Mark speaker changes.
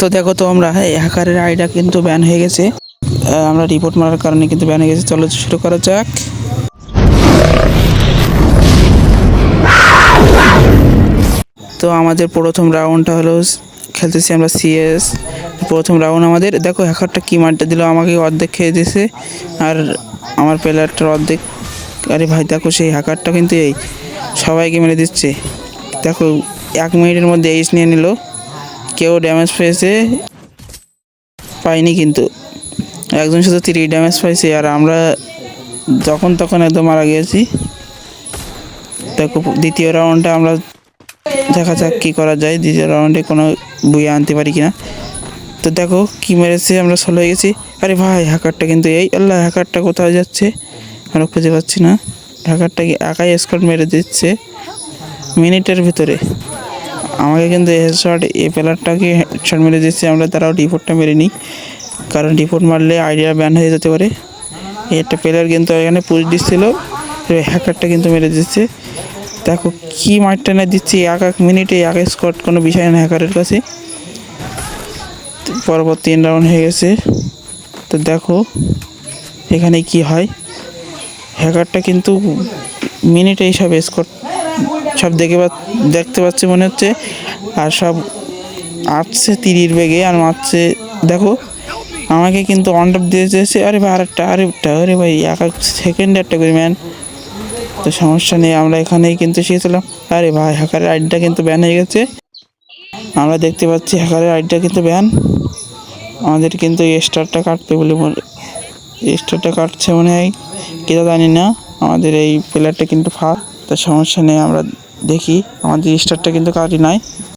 Speaker 1: তো দেখো তো আমরা হ্যাকারের আইডিয়া কিন্তু ব্যান হয়ে গেছে। আমরা রিপোর্ট মারার কারণে কিন্তু ব্যান হয়ে গেছে। চলো শুরু করা যাক। তো আমাদের প্রথম রাউন্ডটা হলো খেলতেছি আমরা সিএস। প্রথম রাউন্ড আমাদের দেখো হ্যাকারটা কি মারটা দিল, আমাকে অর্ধেক খেয়ে দিয়েছে আর আমার প্লেয়ারটার অর্ধেক। আরে ভাই দেখো সেই হ্যাকারটা কিন্তু এই সবাইকে মেরে দিচ্ছে। দেখো 1 মিনিটের মধ্যে এইচ নিয়ে নিল। কেউ ড্যামেজ পেয়েছে পাইনি, কিন্তু একজন শুধু 3 ড্যামেজ পাইছে আর আমরা যখন তখন একদম মারা গিয়েছি। দেখো দ্বিতীয় রাউন্ডে আমরা দেখা যাক কী করা যায়, দ্বিতীয় রাউন্ডে কোনো বুয়ে আনতে পারি কিনা। তো দেখো কি মেরেছে, আমরা সোলো হয়ে গেছি। আরে ভাই হ্যাকারটা কিন্তু এই আল্লাহ, হ্যাকারটা কোথায় যাচ্ছে আমরা খুঁজে পাচ্ছি না। হ্যাকারটা কি একাই স্কোয়াড মেরে দিচ্ছে মিনিটের ভিতরে। আমাকে কিন্তু হেডশট এই প্লেয়ারটাকে হেডশট মেরে দিচ্ছে। আমরা তারাও রিপোর্টটা মেরে নিই, কারণ রিপোর্ট মারলে আইডিয়া ব্যান হয়ে যেতে পারে। একটা প্লেয়ার কিন্তু এখানে পুশ দিচ্ছিল, হ্যাকারটা কিন্তু মেরে দিচ্ছে। দেখো কি মারটা না দিচ্ছি, 1 মিনিটে 1 স্কোয়াড, কোনো বিষয় না হ্যাকারের কাছে। পরপর 3 রাউন্ড হয়ে গেছে। তো দেখো এখানে কি হয়, হ্যাকারটা কিন্তু মিনিটে সব স্কোয়াড সব দেখতে পাচ্ছে মনে হচ্ছে, আর সব আসছে 30 বেগে আর মারছে। দেখো আমাকে কিন্তু অন টপ দিয়ে চেয়েছে। আরে ভাই আরে ভাই 1 সেকেন্ডে একটা করে ম্যান। তো সমস্যা নেই, আমরা এখানেই কিন্তু শিখেছিলাম। আরে ভাই হ্যাকারের আইডিটা কিন্তু ব্যান হয়ে গেছে। আমরা দেখতে পাচ্ছি হ্যাকারের আইডিটা কিন্তু ব্যান। আমাদের কিন্তু স্টারটা কাটবে বলে স্টারটা কাটছে মনে হয়, কেটা জানি না। আমাদের এই প্লেয়ারটা কিন্তু ফার, তো সমস্যা নেই, আমরা দেখি। আমাদের স্টারটা কিন্তু কাটি নাই।